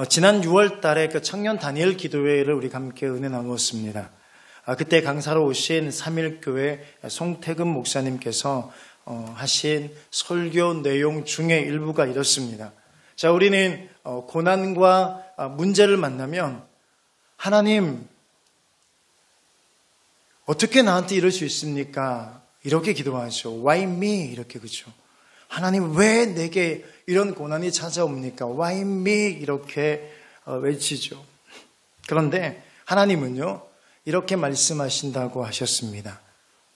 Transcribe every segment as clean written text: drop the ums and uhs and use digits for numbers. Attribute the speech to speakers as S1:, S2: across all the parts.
S1: 지난 6월 달에 그 청년 다니엘 기도회를 우리가 함께 은혜 나누었습니다. 그때 강사로 오신 삼일교회 송태금 목사님께서 하신 설교 내용 중에 일부가 이렇습니다. 자, 우리는 고난과 문제를 만나면 하나님 어떻게 나한테 이럴 수 있습니까? 이렇게 기도하죠. Why me? 이렇게 그죠. 하나님 왜 내게 이런 고난이 찾아옵니까? Why me? 이렇게 외치죠. 그런데 하나님은요 이렇게 말씀하신다고 하셨습니다.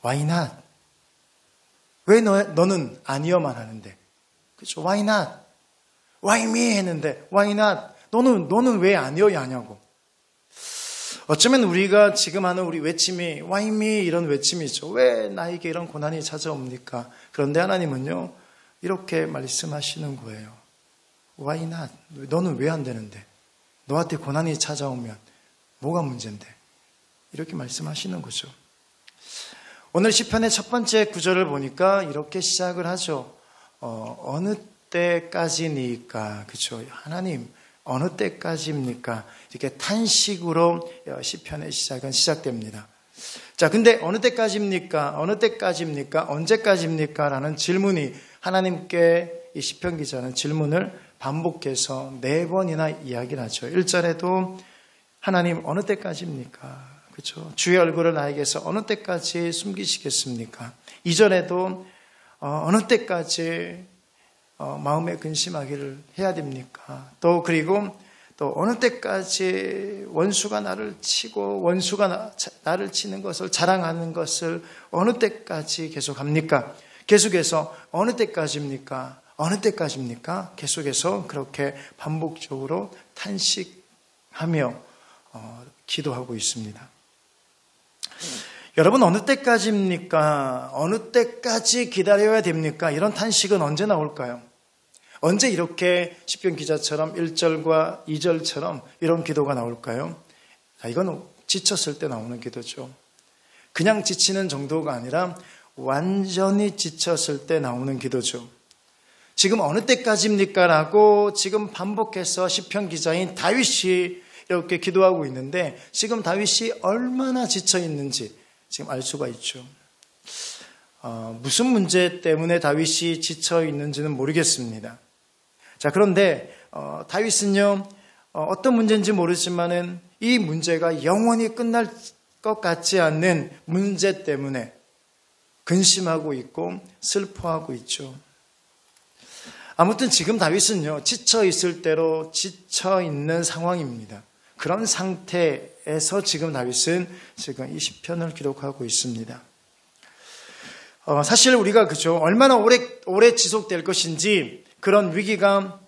S1: Why not? 왜 너는 아니어만 하는데? 그렇죠? Why not? Why me? 했는데 Why not? 너는 왜 아니어야 하냐고. 어쩌면 우리가 지금 하는 우리 외침이 Why me? 이런 외침이죠. 왜 나에게 이런 고난이 찾아옵니까? 그런데 하나님은요 이렇게 말씀하시는 거예요. Why not? 너는 왜 안 되는데? 너한테 고난이 찾아오면 뭐가 문제인데? 이렇게 말씀하시는 거죠. 오늘 시편의 첫 번째 구절을 보니까 이렇게 시작을 하죠. 어느 때까지니까, 그렇죠? 하나님, 어느 때까지입니까? 이렇게 탄식으로 시편의 시작은 시작됩니다. 자, 근데 어느 때까지입니까? 어느 때까지입니까? 언제까지입니까? 라는 질문이 하나님께 이 시편 기자는 질문을 반복해서 4번이나 이야기를 하죠. 1절에도 하나님 어느 때까지입니까? 그렇죠? 주의 얼굴을 나에게서 어느 때까지 숨기시겠습니까? 2절에도 어느 때까지 마음에 근심하기를 해야 됩니까? 또 그리고 또 어느 때까지 원수가 나를 치고 원수가 나를 치는 것을 자랑하는 것을 어느 때까지 계속합니까? 계속해서 어느 때까지입니까? 어느 때까지입니까? 계속해서 그렇게 반복적으로 탄식하며 기도하고 있습니다. 여러분 어느 때까지입니까? 어느 때까지 기다려야 됩니까? 이런 탄식은 언제 나올까요? 언제 이렇게 시편 기자처럼 1절과 2절처럼 이런 기도가 나올까요? 이건 지쳤을 때 나오는 기도죠. 그냥 지치는 정도가 아니라 완전히 지쳤을 때 나오는 기도죠. 지금 어느 때까지입니까? 라고 지금 반복해서 시편 기자인 다윗이 이렇게 기도하고 있는데 지금 다윗이 얼마나 지쳐 있는지 지금 알 수가 있죠. 무슨 문제 때문에 다윗이 지쳐 있는지는 모르겠습니다. 자, 그런데 다윗은요 어떤 문제인지 모르지만은 이 문제가 영원히 끝날 것 같지 않는 문제 때문에 근심하고 있고 슬퍼하고 있죠. 아무튼 지금 다윗은요 지쳐 있을 대로 지쳐 있는 상황입니다. 그런 상태에서 지금 다윗은 지금 이 시편을 기록하고 있습니다. 사실 우리가 그죠 얼마나 오래 지속될 것인지 그런 위기가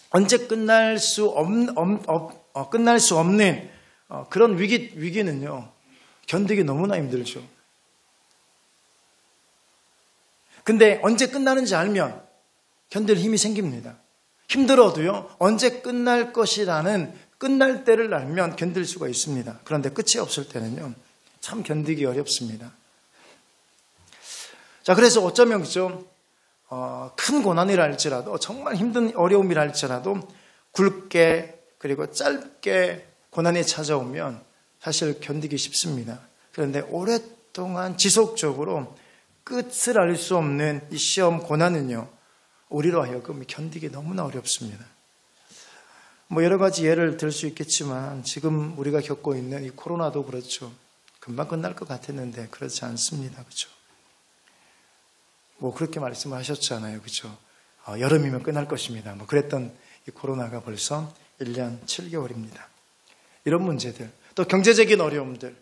S1: 언제 끝날 수 없는 그런 위기는요 견디기 너무나 힘들죠. 근데 언제 끝나는지 알면 견딜 힘이 생깁니다. 힘들어도요 언제 끝날 것이라는 끝날 때를 알면 견딜 수가 있습니다. 그런데 끝이 없을 때는요 참 견디기 어렵습니다. 자, 그래서 어쩌면 그죠 큰 고난이라 할지라도 정말 힘든 어려움이라 할지라도 굵게 그리고 짧게 고난이 찾아오면 사실 견디기 쉽습니다. 그런데 오랫동안 지속적으로 끝을 알 수 없는 이 시험 고난은요 우리로 하여금 견디기 너무나 어렵습니다. 여러 가지 예를 들 수 있겠지만 지금 우리가 겪고 있는 이 코로나도 그렇죠. 금방 끝날 것 같았는데 그렇지 않습니다. 그렇죠? 그렇게 말씀하셨잖아요. 그렇죠? 여름이면 끝날 것입니다. 그랬던 이 코로나가 벌써 1년 7개월입니다. 이런 문제들, 또 경제적인 어려움들,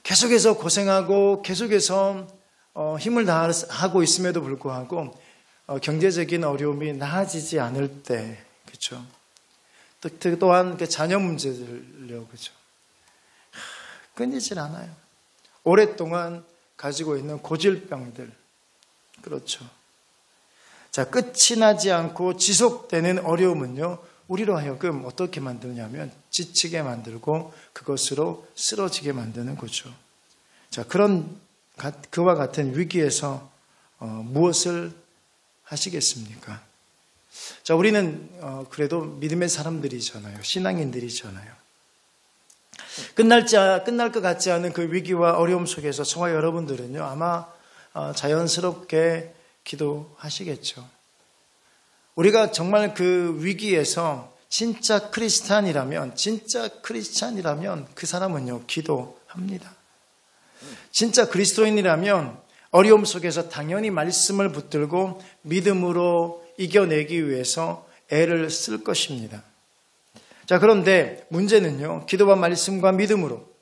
S1: 계속해서 고생하고 계속해서 힘을 다하고 있음에도 불구하고 경제적인 어려움이 나아지지 않을 때, 그렇죠? 또한 자녀 문제들요, 그렇죠? 끊이질 않아요. 오랫동안 가지고 있는 고질병들, 그렇죠? 자, 끝이 나지 않고 지속되는 어려움은요, 우리로 하여금 어떻게 만드냐면 지치게 만들고 그것으로 쓰러지게 만드는 거죠. 자, 그와 같은 위기에서 무엇을 하시겠습니까? 자, 우리는 그래도 믿음의 사람들이잖아요. 신앙인들이잖아요. 끝날 것 같지 않은 그 위기와 어려움 속에서 저와 여러분들은요, 아마 자연스럽게 기도하시겠죠. 우리가 정말 그 위기에서 진짜 크리스찬이라면 그 사람은요, 기도합니다. 진짜 그리스도인이라면 어려움 속에서 당연히 말씀을 붙들고 믿음으로 이겨내기 위해서 애를 쓸 것입니다. 자, 그런데 문제는요, 기도와 말씀과 믿음으로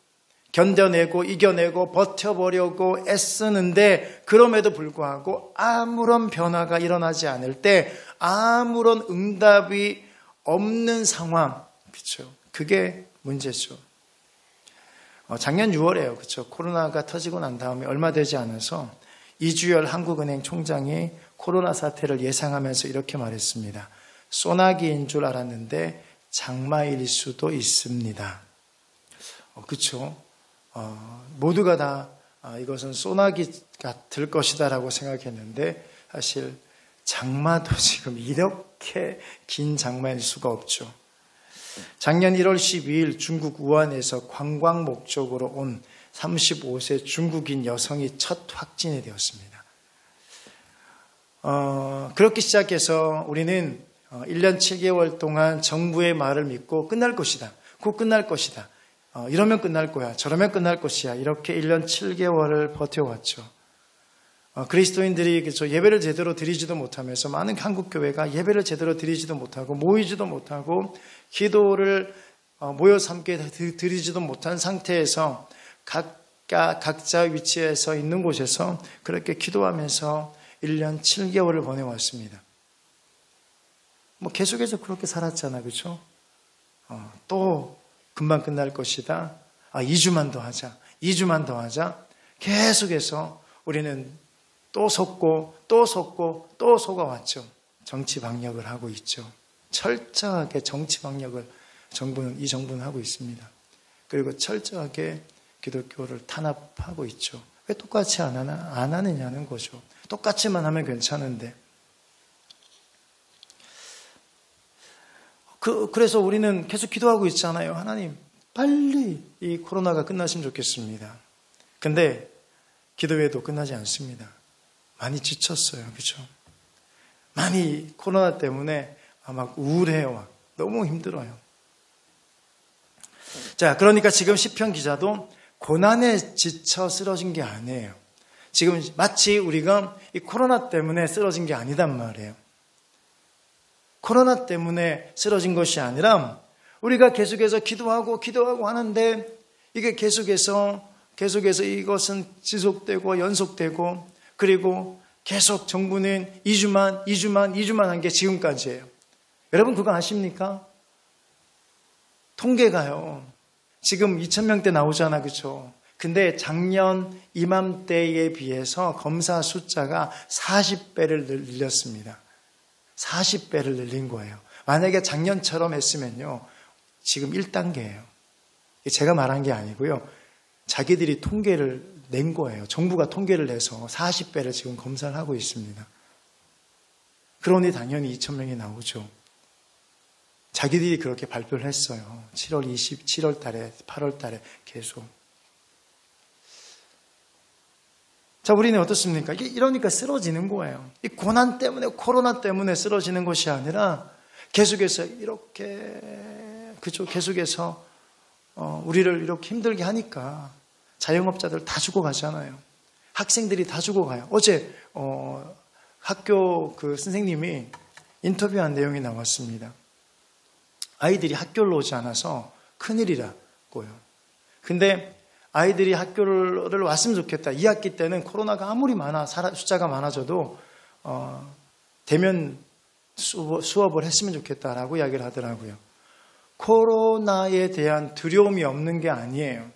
S1: 견뎌내고 이겨내고 버텨보려고 애쓰는데 그럼에도 불구하고 아무런 변화가 일어나지 않을 때 아무런 응답이 없는 상황, 그렇죠? 그게 문제죠. 작년 6월에요, 그렇죠? 코로나가 터지고 난 다음에 얼마 되지 않아서 이주열 한국은행 총장이 코로나 사태를 예상하면서 이렇게 말했습니다. 소나기인 줄 알았는데 장마일 수도 있습니다. 그렇죠? 모두가 다 이것은 소나기가 들 것이다라고 생각했는데 사실 장마도 지금 이렇게 긴 장마일 수가 없죠. 작년 1월 12일 중국 우한에서 관광 목적으로 온 35세 중국인 여성이 첫 확진이 되었습니다. 그렇게 시작해서 우리는 1년 7개월 동안 정부의 말을 믿고 끝날 것이다. 곧 끝날 것이다. 이러면 끝날 거야. 저러면 끝날 것이야. 이렇게 1년 7개월을 버텨왔죠. 그리스도인들이 예배를 제대로 드리지도 못하면서 많은 한국교회가 예배를 제대로 드리지도 못하고 모이지도 못하고 기도를 모여서 함께 드리지도 못한 상태에서 각자 위치에서 있는 곳에서 그렇게 기도하면서 1년 7개월을 보내왔습니다. 계속해서 그렇게 살았잖아, 그렇죠? 또 금방 끝날 것이다. 2주만 더 하자. 2주만 더 하자. 계속해서 우리는 또 속고 또 속고 또 속아왔죠. 정치 방역을 하고 있죠. 철저하게 정치 방역을 이 정부는 하고 있습니다. 그리고 철저하게 기독교를 탄압하고 있죠. 왜 똑같이 안 하느냐는 거죠. 똑같이만 하면 괜찮은데. 그래서 우리는 계속 기도하고 있잖아요. 하나님, 빨리 이 코로나가 끝났으면 좋겠습니다. 근데 기도해도 끝나지 않습니다. 많이 지쳤어요. 그렇죠? 많이 코로나 때문에 막 우울해요. 너무 힘들어요. 자, 그러니까 지금 시편 기자도 고난에 지쳐 쓰러진 게 아니에요. 지금 마치 우리가 이 코로나 때문에 쓰러진 게 아니단 말이에요. 코로나 때문에 쓰러진 것이 아니라 우리가 계속해서 기도하고 하는데 이게 계속해서 이것은 지속되고 연속되고 그리고 계속 정부는 2주만 한 게 지금까지예요. 여러분 그거 아십니까? 통계가요. 지금 2,000명대 나오잖아, 그렇죠? 근데 작년 이맘때에 비해서 검사 숫자가 40배를 늘렸습니다. 40배를 늘린 거예요. 만약에 작년처럼 했으면요, 지금 1단계예요. 제가 말한 게 아니고요. 자기들이 통계를 낸 거예요. 정부가 통계를 내서 40배를 지금 검사를 하고 있습니다. 그러니 당연히 2,000명이 나오죠. 자기들이 그렇게 발표를 했어요. 7월 달에, 8월 달에 계속. 자, 우리는 어떻습니까? 이러니까 쓰러지는 거예요. 이 고난 때문에, 코로나 때문에 쓰러지는 것이 아니라 계속해서 이렇게, 그죠? 계속해서, 우리를 이렇게 힘들게 하니까 자영업자들 다 죽어가잖아요. 학생들이 다 죽어가요. 어제, 학교 그 선생님이 인터뷰한 내용이 나왔습니다. 아이들이 학교를 오지 않아서 큰일이라고요. 근데 아이들이 학교를 왔으면 좋겠다. 2학기 때는 코로나가 아무리 숫자가 많아져도 대면 수업을 했으면 좋겠다라고 이야기를 하더라고요. 코로나에 대한 두려움이 없는 게 아니에요.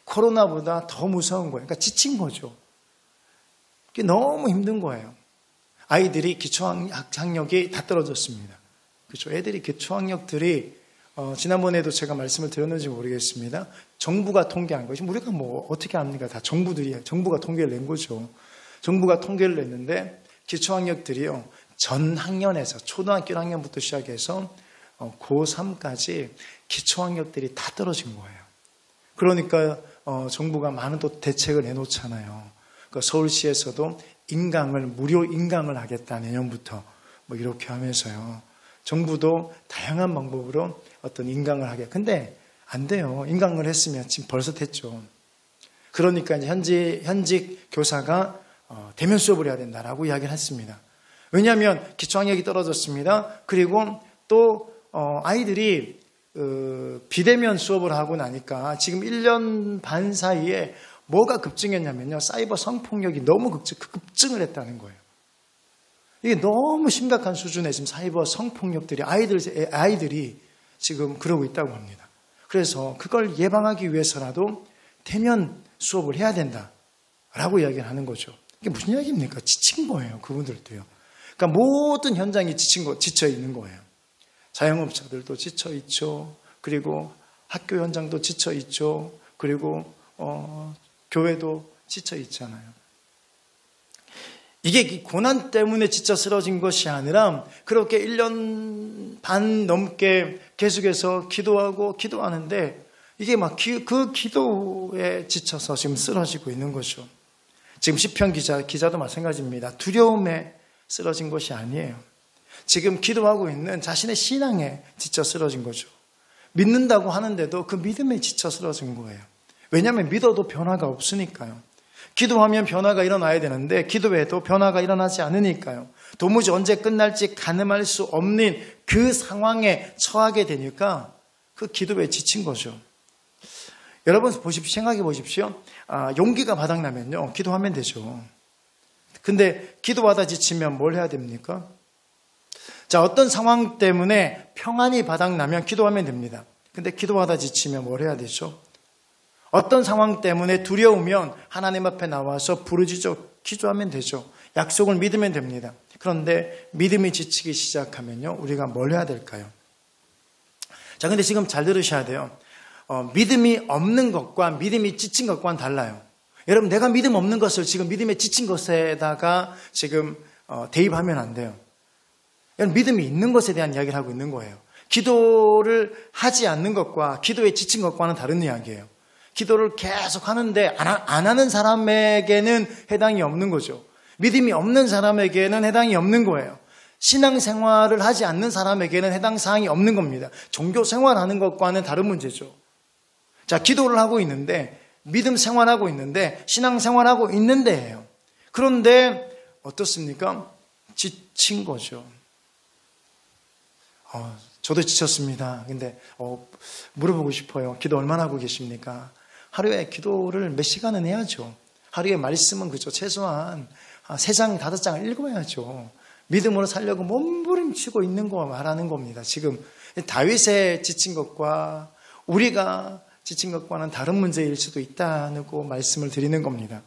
S1: 코로나보다 더 무서운 거예요. 그러니까 지친 거죠. 그게 너무 힘든 거예요. 아이들이 기초학력이 다 떨어졌습니다. 그렇죠. 애들이 기초학력들이 지난번에도 제가 말씀을 드렸는지 모르겠습니다. 정부가 통계한 것이 우리가 뭐 어떻게 합니까? 다 정부가 통계를 낸 거죠. 정부가 통계를 냈는데 기초학력들이요. 전 학년에서 초등학교 1학년부터 시작해서 고3까지 기초학력들이 다 떨어진 거예요. 그러니까 정부가 많은 또 대책을 내놓잖아요. 그 서울시에서도 무료 인강을 하겠다 내년부터 뭐 이렇게 하면서요. 정부도 다양한 방법으로 어떤 인강을 하게. 근데 안 돼요. 인강을 했으면 지금 벌써 됐죠. 그러니까 이제 현직 교사가 대면 수업을 해야 된다라고 이야기를 했습니다. 왜냐하면 기초학력이 떨어졌습니다. 그리고 또 아이들이 비대면 수업을 하고 나니까 지금 1년 반 사이에 뭐가 급증했냐면요. 사이버 성폭력이 너무 급증을 했다는 거예요. 이게 너무 심각한 수준의 지금 사이버 성폭력들이 아이들이 지금 그러고 있다고 합니다. 그래서 그걸 예방하기 위해서라도 대면 수업을 해야 된다라고 이야기를 하는 거죠. 이게 무슨 이야기입니까? 지친 거예요. 그분들도요. 그러니까 모든 현장이 지쳐 있는 거예요. 자영업자들도 지쳐 있죠. 그리고 학교 현장도 지쳐 있죠. 그리고 교회도 지쳐 있잖아요. 이게 고난 때문에 지쳐 쓰러진 것이 아니라 그렇게 1년 반 넘게 계속해서 기도하는데 이게 막 그 기도에 지쳐서 지금 쓰러지고 있는 거죠. 지금 시편 기자도 마찬가지입니다. 두려움에 쓰러진 것이 아니에요. 지금 기도하고 있는 자신의 신앙에 지쳐 쓰러진 거죠. 믿는다고 하는데도 그 믿음에 지쳐 쓰러진 거예요. 왜냐하면 믿어도 변화가 없으니까요. 기도하면 변화가 일어나야 되는데 기도해도 변화가 일어나지 않으니까요. 도무지 언제 끝날지 가늠할 수 없는 그 상황에 처하게 되니까 그 기도에 지친 거죠. 여러분 생각해 보십시오. 용기가 바닥나면요. 기도하면 되죠. 근데 기도하다 지치면 뭘 해야 됩니까? 자, 어떤 상황 때문에 평안이 바닥나면 기도하면 됩니다. 근데 기도하다 지치면 뭘 해야 되죠? 어떤 상황 때문에 두려우면 하나님 앞에 나와서 부르짖어 기도하면 되죠. 약속을 믿으면 됩니다. 그런데 믿음이 지치기 시작하면요. 우리가 뭘 해야 될까요? 자, 근데 지금 잘 들으셔야 돼요. 믿음이 없는 것과 믿음이 지친 것과는 달라요. 여러분, 내가 믿음 없는 것을 지금 믿음에 지친 것에다가 지금 대입하면 안 돼요. 여러분, 믿음이 있는 것에 대한 이야기를 하고 있는 거예요. 기도를 하지 않는 것과 기도에 지친 것과는 다른 이야기예요. 기도를 계속 하는데 안 하는 사람에게는 해당이 없는 거죠. 믿음이 없는 사람에게는 해당이 없는 거예요. 신앙생활을 하지 않는 사람에게는 해당 사항이 없는 겁니다. 종교생활하는 것과는 다른 문제죠. 자, 기도를 하고 있는데 믿음 생활하고 있는데 신앙생활하고 있는데예요. 그런데 어떻습니까? 지친 거죠. 저도 지쳤습니다. 근데 물어보고 싶어요. 기도 얼마나 하고 계십니까? 하루에 기도를 몇 시간은 해야죠. 하루에 말씀은 그죠. 최소한 3장, 5장을 읽어야죠. 믿음으로 살려고 몸부림치고 있는 거 말하는 겁니다. 지금 다윗의 지친 것과 우리가 지친 것과는 다른 문제일 수도 있다고 말씀을 드리는 겁니다.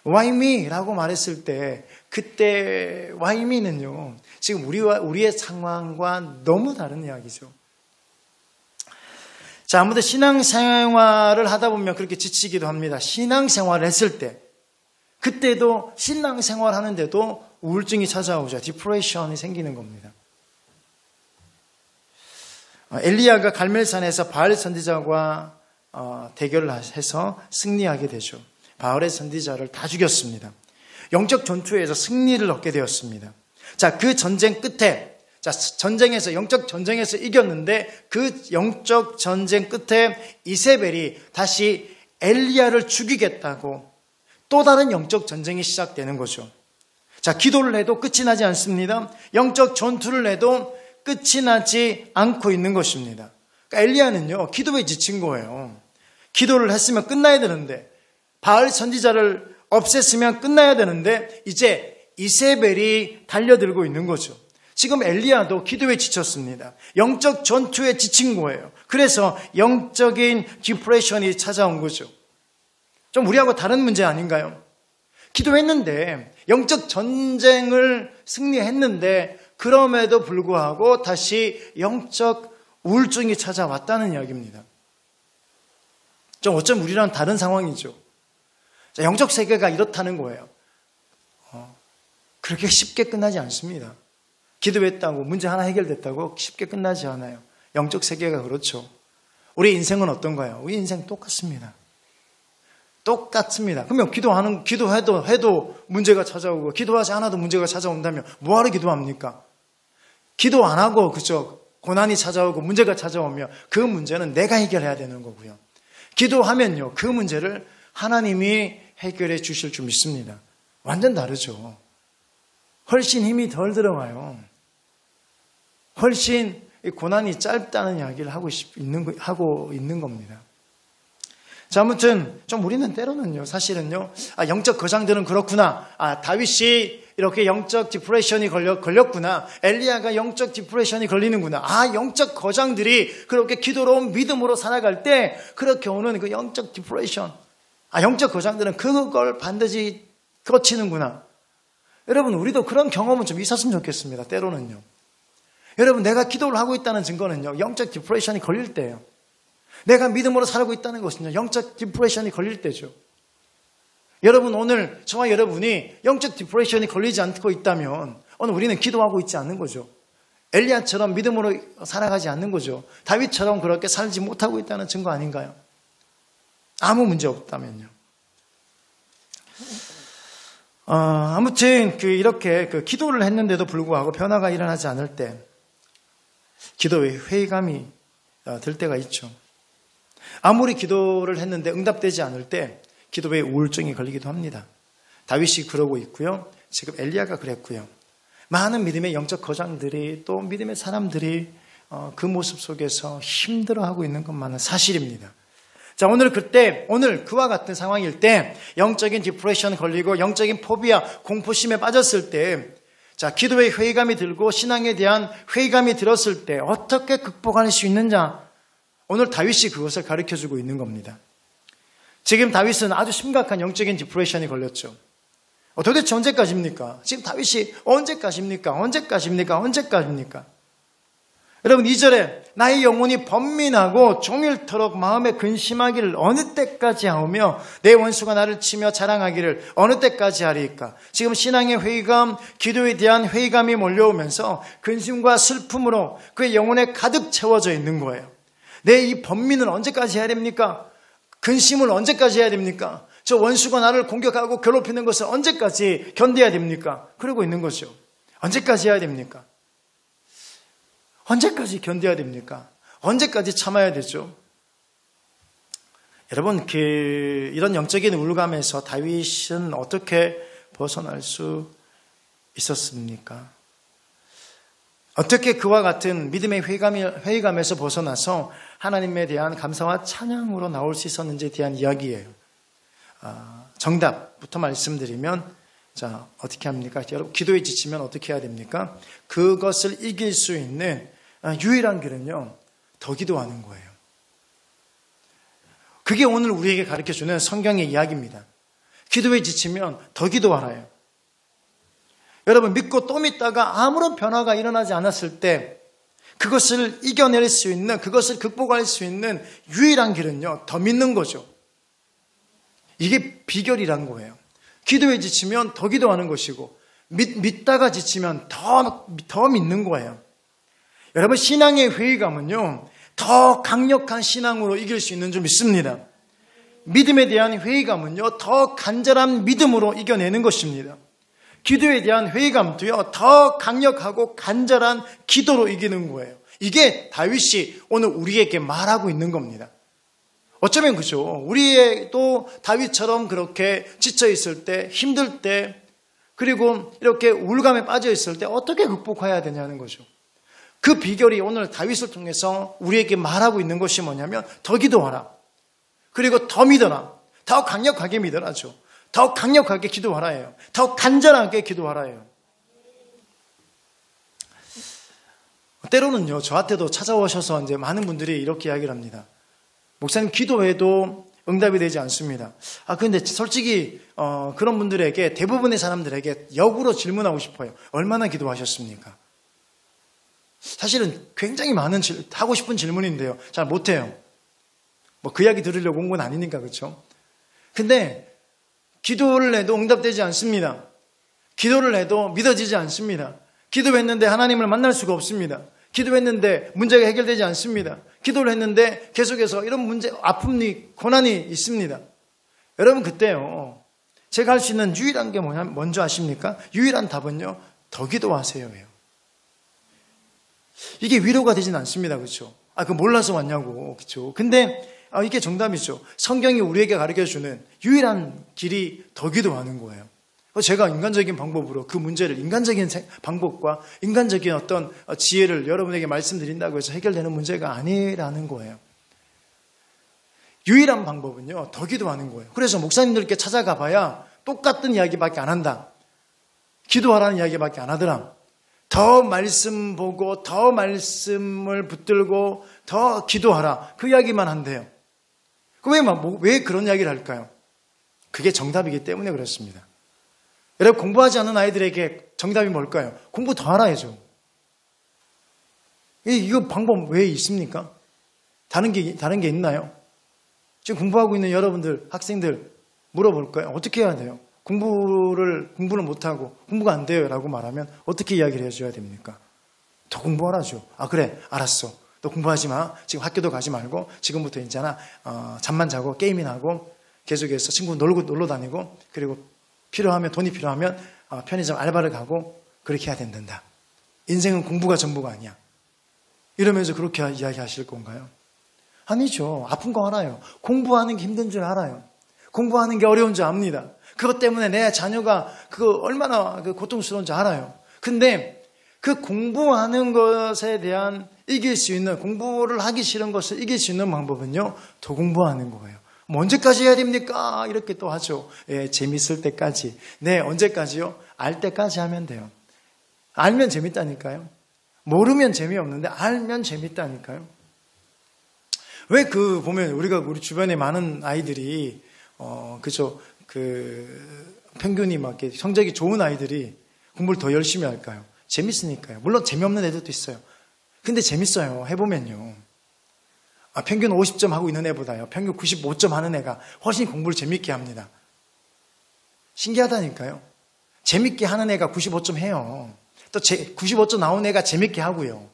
S1: Why me? 라고 말했을 때 그때 Why me는요. 지금 우리의 상황과 너무 다른 이야기죠. 자, 아무튼 신앙생활을 하다 보면 그렇게 지치기도 합니다. 신앙생활을 했을 때 그때도 신앙생활 하는데도 우울증이 찾아오죠. 디프레션이 생기는 겁니다. 엘리야가 갈멜산에서 바알 선지자와 대결을 해서 승리하게 되죠. 바알의 선지자를 다 죽였습니다. 영적 전투에서 승리를 얻게 되었습니다. 자, 그 전쟁 끝에 영적 전쟁에서 이겼는데 그 영적 전쟁 끝에 이세벨이 다시 엘리야를 죽이겠다고 또 다른 영적 전쟁이 시작되는 거죠. 자, 기도를 해도 끝이 나지 않습니다. 영적 전투를 해도 끝이 나지 않고 있는 것입니다. 그러니까 엘리야는요, 기도에 지친 거예요. 기도를 했으면 끝나야 되는데, 바알 선지자를 없앴으면 끝나야 되는데, 이제 이세벨이 달려들고 있는 거죠. 지금 엘리야도 기도에 지쳤습니다. 영적 전투에 지친 거예요. 그래서 영적인 디프레션이 찾아온 거죠. 좀 우리하고 다른 문제 아닌가요? 기도했는데, 영적 전쟁을 승리했는데, 그럼에도 불구하고 다시 영적 우울증이 찾아왔다는 이야기입니다. 좀 어쩜 우리랑 다른 상황이죠. 자, 영적 세계가 이렇다는 거예요. 그렇게 쉽게 끝나지 않습니다. 기도했다고 문제 하나 해결됐다고 쉽게 끝나지 않아요. 영적 세계가 그렇죠. 우리 인생은 어떤가요? 우리 인생 똑같습니다. 똑같습니다. 그러면 기도해도 문제가 찾아오고 기도하지 않아도 문제가 찾아온다면 뭐하러 기도합니까? 기도 안 하고 그죠? 고난이 찾아오고 문제가 찾아오면 그 문제는 내가 해결해야 되는 거고요. 기도하면요, 그 문제를 하나님이 해결해 주실 줄 믿습니다. 완전 다르죠. 훨씬 힘이 덜 들어가요. 훨씬 고난이 짧다는 이야기를 하고 있는 겁니다. 자, 아무튼 좀 우리는 때로는요, 사실은요, 영적 거장들은 그렇구나. 다윗이 이렇게 영적 디프레션이 걸렸구나. 엘리야가 영적 디프레션이 걸리는구나. 영적 거장들이 그렇게 기도로 믿음으로 살아갈 때 그렇게 오는 그 영적 디프레션. 영적 거장들은 그걸 반드시 거치는구나. 여러분, 우리도 그런 경험은 좀 있었으면 좋겠습니다. 때로는요. 여러분, 내가 기도를 하고 있다는 증거는요, 영적 디프레션이 걸릴 때예요. 내가 믿음으로 살고 있다는 것은요, 영적 디프레션이 걸릴 때죠. 여러분, 오늘 저와 여러분이 영적 디프레션이 걸리지 않고 있다면 오늘 우리는 기도하고 있지 않는 거죠. 엘리야처럼 믿음으로 살아가지 않는 거죠. 다윗처럼 그렇게 살지 못하고 있다는 증거 아닌가요? 아무 문제 없다면요. 아무튼 이렇게 기도를 했는데도 불구하고 변화가 일어나지 않을 때 기도에 회의감이 들 때가 있죠. 아무리 기도를 했는데 응답되지 않을 때 기도에 우울증이 걸리기도 합니다. 다윗이 그러고 있고요. 지금 엘리야가 그랬고요. 많은 믿음의 영적 거장들이 또 믿음의 사람들이 그 모습 속에서 힘들어하고 있는 것만은 사실입니다. 자, 오늘 그와 같은 상황일 때 영적인 디프레션 걸리고 영적인 포비아, 공포심에 빠졌을 때 자, 기도에 회의감이 들고 신앙에 대한 회의감이 들었을 때 어떻게 극복할 수 있느냐? 오늘 다윗이 그것을 가르쳐주고 있는 겁니다. 지금 다윗은 아주 심각한 영적인 디프레션이 걸렸죠. 도대체 언제까지입니까? 지금 다윗이 언제까지입니까? 여러분, 2절에 나의 영혼이 번민하고 종일토록 마음에 근심하기를 어느 때까지 하오며 내 원수가 나를 치며 자랑하기를 어느 때까지 하리이까. 지금 신앙의 회의감, 기도에 대한 회의감이 몰려오면서 근심과 슬픔으로 그의 영혼에 가득 채워져 있는 거예요. 내 이 번민을 언제까지 해야 됩니까? 근심을 언제까지 해야 됩니까? 저 원수가 나를 공격하고 괴롭히는 것을 언제까지 견뎌야 됩니까? 그러고 있는 거죠. 언제까지 해야 됩니까? 언제까지 견뎌야 됩니까? 언제까지 참아야 되죠? 여러분, 이런 영적인 우울감에서 다윗은 어떻게 벗어날 수 있었습니까? 어떻게 그와 같은 믿음의 회의감에서 벗어나서 하나님에 대한 감사와 찬양으로 나올 수 있었는지에 대한 이야기예요. 정답부터 말씀드리면, 자, 어떻게 합니까? 여러분, 기도에 지치면 어떻게 해야 됩니까? 그것을 이길 수 있는 유일한 길은요, 더 기도하는 거예요. 그게 오늘 우리에게 가르쳐주는 성경의 이야기입니다. 기도에 지치면 더 기도하라요. 여러분, 믿고 또 믿다가 아무런 변화가 일어나지 않았을 때 그것을 이겨낼 수 있는, 그것을 극복할 수 있는 유일한 길은요, 더 믿는 거죠. 이게 비결이란 거예요. 기도에 지치면 더 기도하는 것이고, 믿다가 지치면 더 믿는 거예요. 여러분, 신앙의 회의감은요, 더 강력한 신앙으로 이길 수 있는 줄 믿습니다. 믿음에 대한 회의감은요, 더 간절한 믿음으로 이겨내는 것입니다. 기도에 대한 회의감도요, 더 강력하고 간절한 기도로 이기는 거예요. 이게 다윗이 오늘 우리에게 말하고 있는 겁니다. 어쩌면 그죠. 우리도 다윗처럼 그렇게 지쳐 있을 때, 힘들 때, 그리고 이렇게 우울감에 빠져 있을 때 어떻게 극복해야 되냐는 거죠. 그 비결이 오늘 다윗을 통해서 우리에게 말하고 있는 것이 뭐냐면, 더 기도하라. 그리고 더 믿어라. 더 강력하게 믿어라죠. 더 강력하게 기도하라예요. 더 간절하게 기도하라예요. 때로는요, 저한테도 찾아오셔서 이제 많은 분들이 이렇게 이야기를 합니다. 목사님, 기도해도 응답이 되지 않습니다. 근데 솔직히 그런 분들에게, 대부분의 사람들에게 역으로 질문하고 싶어요. 얼마나 기도하셨습니까? 사실은 굉장히 많은 하고 싶은 질문인데요, 잘 못해요. 그 이야기 들으려고 온 건 아니니까, 그렇죠? 근데 기도를 해도 응답되지 않습니다. 기도를 해도 믿어지지 않습니다. 기도했는데 하나님을 만날 수가 없습니다. 기도했는데 문제가 해결되지 않습니다. 기도를 했는데 계속해서 이런 문제, 아픔이, 고난이 있습니다. 여러분, 그때요, 제가 할 수 있는 유일한 게 뭐냐면, 뭔지 아십니까? 유일한 답은요, 더 기도하세요예요. 이게 위로가 되진 않습니다. 그렇죠? 그 몰라서 왔냐고. 그렇죠? 근데 이게 정답이죠. 성경이 우리에게 가르쳐주는 유일한 길이 더 기도하는 거예요. 제가 인간적인 방법으로 그 문제를, 인간적인 방법과 인간적인 어떤 지혜를 여러분에게 말씀드린다고 해서 해결되는 문제가 아니라는 거예요. 유일한 방법은요, 더 기도하는 거예요. 그래서 목사님들께 찾아가 봐야 똑같은 이야기밖에 안 한다. 기도하라는 이야기밖에 안 하더라. 더 말씀 보고 더 말씀을 붙들고 더 기도하라. 그 이야기만 한대요. 왜 그런 이야기를 할까요? 그게 정답이기 때문에 그렇습니다. 여러분, 공부하지 않은 아이들에게 정답이 뭘까요? 공부 더 알아야죠. 이거 방법 왜 있습니까? 다른 게 있나요? 지금 공부하고 있는 여러분들, 학생들 물어볼까요? 어떻게 해야 돼요? 공부를 못하고 공부가 안 돼요 라고 말하면 어떻게 이야기를 해줘야 됩니까? 더 공부하라죠. 그래, 알았어. 너 공부하지 마. 지금 학교도 가지 말고 지금부터 있잖아. 잠만 자고 게임이나 하고 계속해서 친구 놀러 다니고, 그리고 돈이 필요하면 편의점 알바를 가고 그렇게 해야 된단다. 인생은 공부가 전부가 아니야. 이러면서 그렇게 이야기하실 건가요? 아니죠. 아픈 거 알아요. 공부하는 게 힘든 줄 알아요. 공부하는 게 어려운 줄 압니다. 그것 때문에 내 자녀가 얼마나 고통스러운지 알아요. 근데 그 공부하는 것에 대한 이길 수 있는, 공부를 하기 싫은 것을 이길 수 있는 방법은요, 더 공부하는 거예요. 언제까지 해야 됩니까? 이렇게 또 하죠. 재밌을 때까지. 네, 언제까지요? 알 때까지 하면 돼요. 알면 재밌다니까요. 모르면 재미없는데 알면 재밌다니까요. 왜 보면 우리 주변에 많은 아이들이, 그죠? 평균이 막 이렇게 성적이 좋은 아이들이 공부를 더 열심히 할까요? 재밌으니까요. 물론 재미없는 애들도 있어요. 근데 재밌어요. 해보면요. 평균 50점 하고 있는 애보다요, 평균 95점 하는 애가 훨씬 공부를 재밌게 합니다. 신기하다니까요. 재밌게 하는 애가 95점 해요. 또 95점 나온 애가 재밌게 하고요.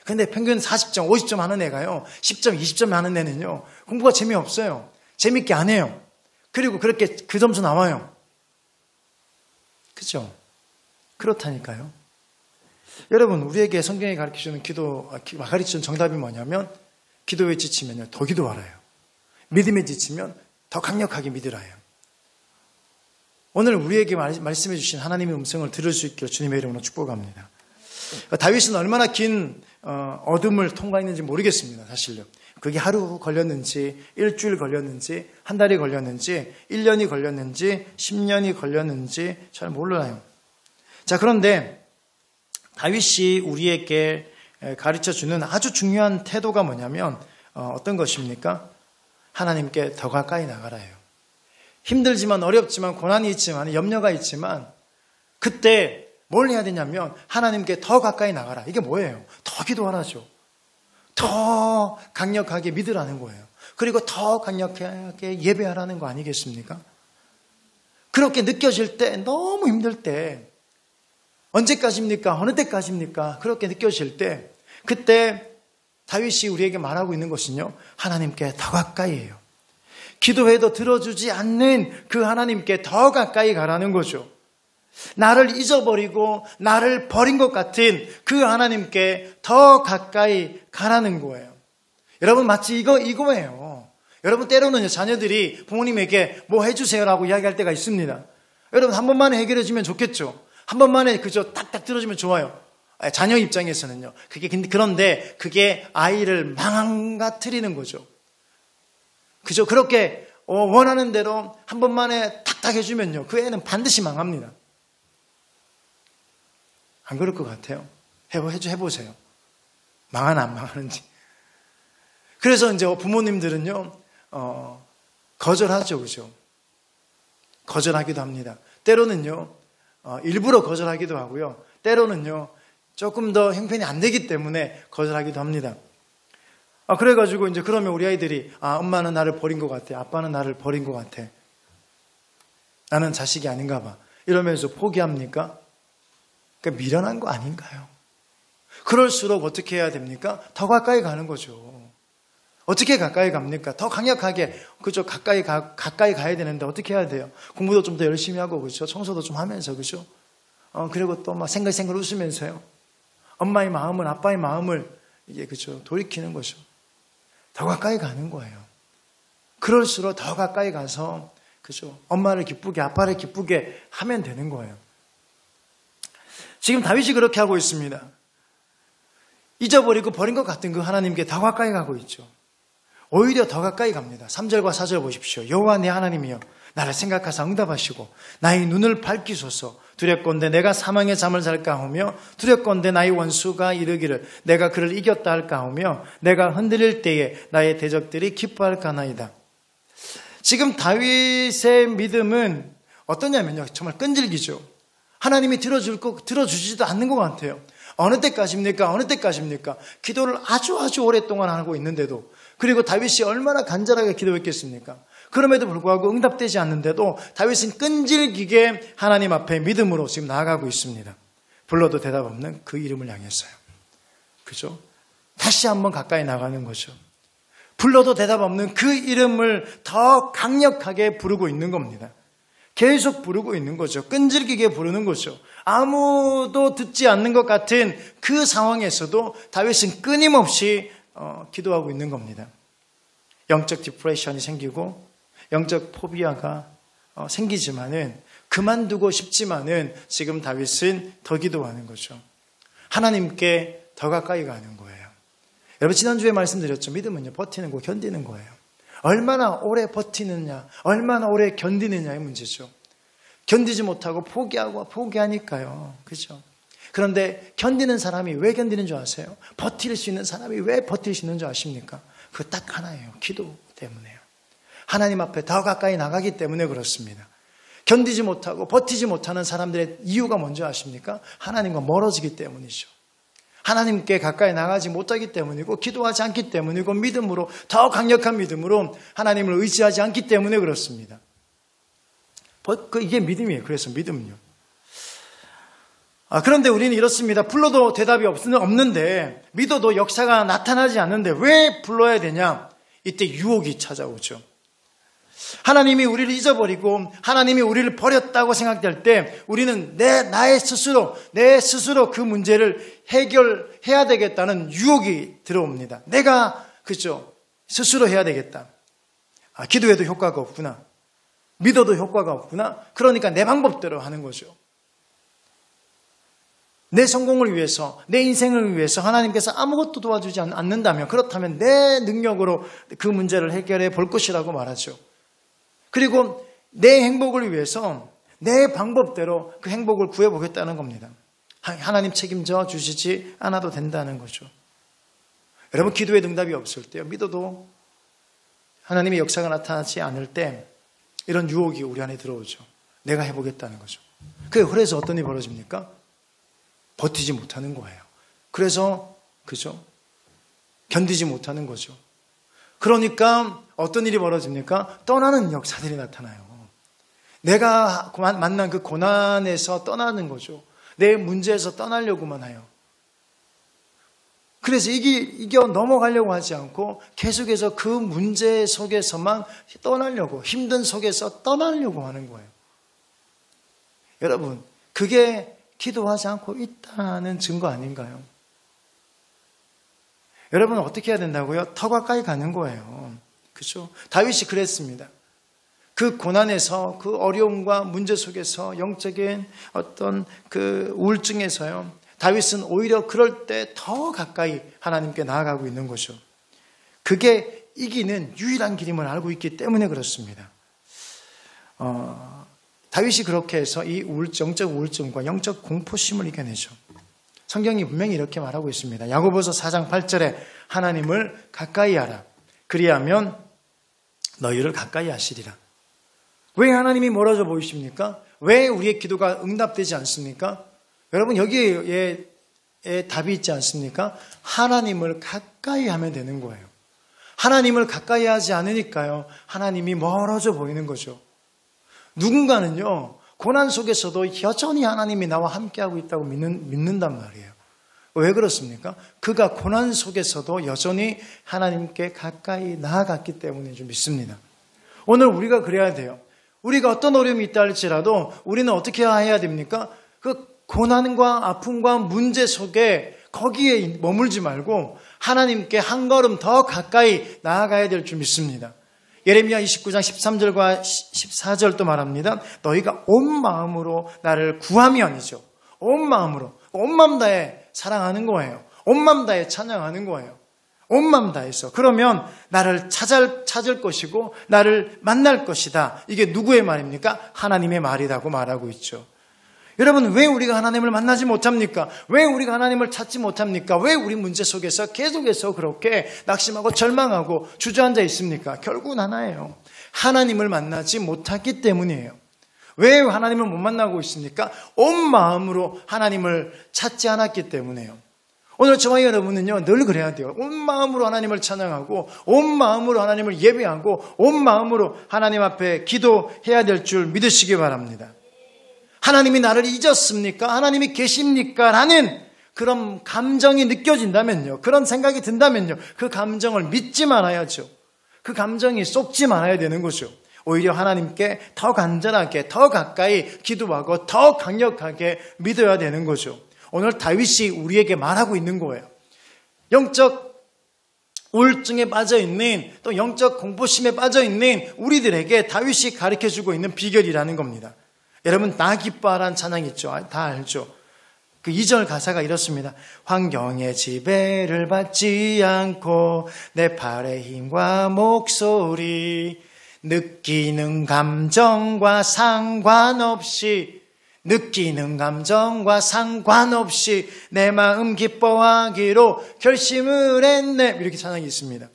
S1: 근데 평균 40점, 50점 하는 애가요, 10점, 20점 하는 애는요, 공부가 재미없어요. 재밌게 안 해요. 그리고 그렇게 그 점수 나와요. 그죠? 그렇다니까요. 여러분, 우리에게 성경이 가르쳐주는 가르쳐주는 정답이 뭐냐면, 기도에 지치면요, 더 기도하라요. 믿음에 지치면 더 강력하게 믿으라요. 오늘 우리에게 말씀해 주신 하나님의 음성을 들을 수 있기를 주님의 이름으로 축복합니다. 다윗은 얼마나 긴 어둠을 통과했는지 모르겠습니다. 사실요. 그게 하루 걸렸는지, 일주일 걸렸는지, 한 달이 걸렸는지, 1년이 걸렸는지, 10년이 걸렸는지 잘 몰라요. 자, 그런데 다윗이 우리에게 가르쳐주는 아주 중요한 태도가 뭐냐면 어떤 것입니까? 하나님께 더 가까이 나가라요. 힘들지만, 어렵지만, 고난이 있지만, 염려가 있지만, 그때 뭘 해야 되냐면 하나님께 더 가까이 나가라. 이게 뭐예요? 더 기도하라죠. 더 강력하게 믿으라는 거예요. 그리고 더 강력하게 예배하라는 거 아니겠습니까? 그렇게 느껴질 때, 너무 힘들 때, 언제까지입니까? 어느 때까지입니까? 그렇게 느껴질 때, 그때 다윗이 우리에게 말하고 있는 것은요, 하나님께 더 가까이 해요. 기도해도 들어주지 않는 그 하나님께 더 가까이 가라는 거죠. 나를 잊어버리고 나를 버린 것 같은 그 하나님께 더 가까이 가라는 거예요. 여러분, 마치 이거예요. 여러분, 때로는 자녀들이 부모님에게 뭐 해주세요라고 이야기할 때가 있습니다. 여러분, 한 번만에 해결해 주면 좋겠죠. 한 번만에 그저 딱딱 들어주면 좋아요. 자녀 입장에서는요. 그런데 그게 아이를 망가뜨리는 거죠. 그저 그렇게 원하는 대로 한 번만에 탁탁 해주면요, 그 애는 반드시 망합니다. 안 그럴 것 같아요? 해보세요. 망하나 안 망하는지. 그래서 이제 부모님들은요, 거절하죠, 그죠? 거절하기도 합니다. 때로는요, 일부러 거절하기도 하고요. 때로는요, 조금 더 형편이 안 되기 때문에 거절하기도 합니다. 그래가지고 이제 그러면 우리 아이들이, 엄마는 나를 버린 것 같아. 아빠는 나를 버린 것 같아. 나는 자식이 아닌가 봐. 이러면서 포기합니까? 그러니까 미련한 거 아닌가요? 그럴수록 어떻게 해야 됩니까? 더 가까이 가는 거죠. 어떻게 가까이 갑니까? 더 강력하게, 그죠? 가까이 가야 되는데 어떻게 해야 돼요? 공부도 좀 더 열심히 하고, 그죠? 청소도 좀 하면서, 그죠? 그리고 또 막 생글생글 웃으면서요. 엄마의 마음을, 아빠의 마음을, 이게, 그죠? 돌이키는 거죠. 더 가까이 가는 거예요. 그럴수록 더 가까이 가서, 그죠? 엄마를 기쁘게, 아빠를 기쁘게 하면 되는 거예요. 지금 다윗이 그렇게 하고 있습니다. 잊어버리고 버린 것 같은 그 하나님께 더 가까이 가고 있죠. 오히려 더 가까이 갑니다. 3절과 4절 보십시오. 여호와 내 하나님이여 나를 생각하사 응답하시고 나의 눈을 밝히소서. 두렵건대 내가 사망의 잠을 잘까 하며 두렵건대 나의 원수가 이르기를 내가 그를 이겼다 할까 하며 내가 흔들릴 때에 나의 대적들이 기뻐할까 하나이다. 지금 다윗의 믿음은 어떠냐면요. 정말 끈질기죠. 하나님이 들어주지도 않는 것 같아요. 어느 때까지입니까? 어느 때까지입니까? 기도를 아주 오랫동안 하고 있는데도, 그리고 다윗이 얼마나 간절하게 기도했겠습니까? 그럼에도 불구하고 응답되지 않는데도 다윗은 끈질기게 하나님 앞에 믿음으로 지금 나아가고 있습니다. 불러도 대답 없는 그 이름을 향했어요. 그죠? 다시 한번 가까이 나가는 거죠. 불러도 대답 없는 그 이름을 더 강력하게 부르고 있는 겁니다. 계속 부르고 있는 거죠. 끈질기게 부르는 거죠. 아무도 듣지 않는 것 같은 그 상황에서도 다윗은 끊임없이 기도하고 있는 겁니다. 영적 디프레션이 생기고 영적 포비아가 생기지만은 그만두고 싶지만은 지금 다윗은 더 기도하는 거죠. 하나님께 더 가까이 가는 거예요. 여러분 지난주에 말씀드렸죠. 믿음은요 버티는 거 견디는 거예요. 얼마나 오래 버티느냐, 얼마나 오래 견디느냐의 문제죠. 견디지 못하고 포기하니까요. 그죠? 그런데 견디는 사람이 왜 견디는 줄 아세요? 버틸 수 있는 사람이 왜 버틸 수 있는 줄 아십니까? 그거 딱 하나예요. 기도 때문에요. 하나님 앞에 더 가까이 나가기 때문에 그렇습니다. 견디지 못하고 버티지 못하는 사람들의 이유가 뭔지 아십니까? 하나님과 멀어지기 때문이죠. 하나님께 가까이 나가지 못하기 때문이고 기도하지 않기 때문이고 믿음으로 더 강력한 믿음으로 하나님을 의지하지 않기 때문에 그렇습니다. 이게 믿음이에요. 그래서 믿음은요. 그런데 우리는 이렇습니다. 불러도 대답이 없는데 믿어도 역사가 나타나지 않는데 왜 불러야 되냐? 이때 유혹이 찾아오죠. 하나님이 우리를 잊어버리고 하나님이 우리를 버렸다고 생각될 때 우리는 내 스스로 그 문제를 해결해야 되겠다는 유혹이 들어옵니다. 내가 그죠? 스스로 해야 되겠다. 기도해도 효과가 없구나. 믿어도 효과가 없구나. 그러니까 내 방법대로 하는 거죠. 내 성공을 위해서, 내 인생을 위해서 하나님께서 아무것도 도와주지 않는다면, 그렇다면 내 능력으로 그 문제를 해결해 볼 것이라고 말하죠. 그리고 내 행복을 위해서 내 방법대로 그 행복을 구해보겠다는 겁니다. 하나님 책임져 주시지 않아도 된다는 거죠. 여러분 기도에 응답이 없을 때요, 믿어도 하나님의 역사가 나타나지 않을 때 이런 유혹이 우리 안에 들어오죠. 내가 해보겠다는 거죠. 그래서 어떤 일이 벌어집니까? 버티지 못하는 거예요. 그래서 그죠? 견디지 못하는 거죠. 그러니까 어떤 일이 벌어집니까? 떠나는 역사들이 나타나요. 내가 만난 그 고난에서 떠나는 거죠. 내 문제에서 떠나려고만 해요. 그래서 이겨 넘어가려고 하지 않고 계속해서 그 문제 속에서만 떠나려고, 힘든 속에서 떠나려고 하는 거예요. 여러분, 그게 기도하지 않고 있다는 증거 아닌가요? 여러분 어떻게 해야 된다고요? 더 가까이 가는 거예요. 그렇죠? 다윗이 그랬습니다. 그 고난에서, 그 어려움과 문제 속에서, 영적인 어떤 그 우울증에서요, 다윗은 오히려 그럴 때 더 가까이 하나님께 나아가고 있는 거죠. 그게 이기는 유일한 길임을 알고 있기 때문에 그렇습니다. 다윗이 그렇게 해서 이 영적 우울증과 영적 공포심을 이겨내죠. 성경이 분명히 이렇게 말하고 있습니다. 야고보서 4장 8절에 하나님을 가까이 하라. 그리하면 너희를 가까이 하시리라. 왜 하나님이 멀어져 보이십니까? 왜 우리의 기도가 응답되지 않습니까? 여러분 여기에 답이 있지 않습니까? 하나님을 가까이 하면 되는 거예요. 하나님을 가까이 하지 않으니까요, 하나님이 멀어져 보이는 거죠. 누군가는요, 고난 속에서도 여전히 하나님이 나와 함께하고 있다고 믿는단 말이에요. 왜 그렇습니까? 그가 고난 속에서도 여전히 하나님께 가까이 나아갔기 때문인 줄 믿습니다. 오늘 우리가 그래야 돼요. 우리가 어떤 어려움이 있다 할지라도 우리는 어떻게 해야 됩니까? 그 고난과 아픔과 문제 속에 거기에 머물지 말고 하나님께 한 걸음 더 가까이 나아가야 될 줄 믿습니다. 예레미야 29장 13절과 14절도 말합니다. 너희가 온 마음으로 나를 구하면이죠. 온 마음으로, 온 마음 다해 사랑하는 거예요. 온 마음 다해 찬양하는 거예요. 온 마음 다해서. 그러면 나를 찾을 것이고 나를 만날 것이다. 이게 누구의 말입니까? 하나님의 말이라고 말하고 있죠. 여러분, 왜 우리가 하나님을 만나지 못합니까? 왜 우리가 하나님을 찾지 못합니까? 왜 우리 문제 속에서 계속해서 그렇게 낙심하고 절망하고 주저앉아 있습니까? 결국은 하나예요. 하나님을 만나지 못하기 때문이에요. 왜 하나님을 못 만나고 있습니까? 온 마음으로 하나님을 찾지 않았기 때문에요. 오늘 저와 여러분은요, 늘 그래야 돼요. 온 마음으로 하나님을 찬양하고, 온 마음으로 하나님을 예배하고, 온 마음으로 하나님 앞에 기도해야 될 줄 믿으시기 바랍니다. 하나님이 나를 잊었습니까? 하나님이 계십니까? 라는 그런 감정이 느껴진다면요. 그런 생각이 든다면요. 그 감정을 믿지 말아야죠. 그 감정이 쏟지 말아야 되는 거죠. 오히려 하나님께 더 간절하게, 더 가까이 기도하고 더 강력하게 믿어야 되는 거죠. 오늘 다윗이 우리에게 말하고 있는 거예요. 영적 우울증에 빠져있는 또 영적 공포심에 빠져있는 우리들에게 다윗이 가르쳐주고 있는 비결이라는 겁니다. 여러분, 나 기뻐하라는 찬양 있죠? 다 알죠? 그 2절 가사가 이렇습니다. 환경의 지배를 받지 않고 내 팔의 힘과 목소리 느끼는 감정과 상관없이 내 마음 기뻐하기로 결심을 했네. 이렇게 찬양이 있습니다.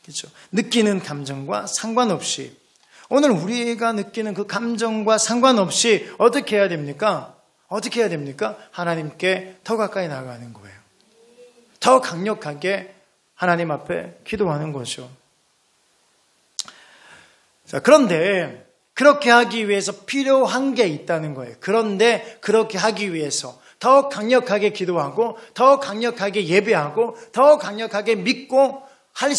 S1: 그렇죠? 느끼는 감정과 상관없이. 오늘 우리가 느끼는 그 감정과 상관없이 어떻게 해야 됩니까? 어떻게 해야 됩니까? 하나님께 더 가까이 나아가는 거예요. 더 강력하게 하나님 앞에 기도하는 거죠. 자, 그런데 그렇게 하기 위해서 필요한 게 있다는 거예요. 그런데 그렇게 하기 위해서 더 강력하게 기도하고 더 강력하게 예배하고 더 강력하게 믿고 할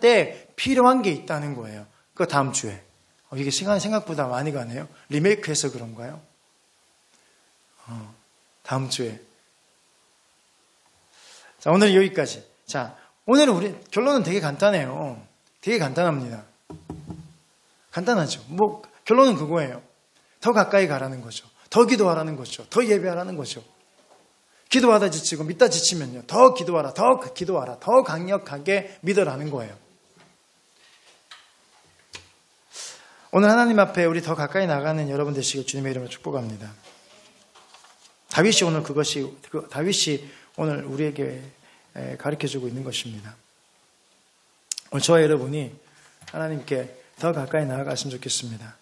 S1: 때 필요한 게 있다는 거예요. 그 다음 주에. 이게 시간이 생각보다 많이 가네요. 리메이크해서 그런가요? 다음 주에. 자, 오늘 여기까지. 자, 오늘은 우리 결론은 되게 간단해요. 되게 간단합니다. 간단하죠. 결론은 그거예요. 더 가까이 가라는 거죠. 더 기도하라는 거죠. 더 예배하라는 거죠. 기도하다 지치고 믿다 지치면요. 더 기도하라, 더 기도하라, 더 강력하게 믿으라는 거예요. 오늘 하나님 앞에 우리 더 가까이 나가는 여러분 되시길 주님의 이름으로 축복합니다. 다윗이 오늘 우리에게 가르쳐주고 있는 것입니다. 오늘 저와 여러분이 하나님께 더 가까이 나아갔으면 좋겠습니다.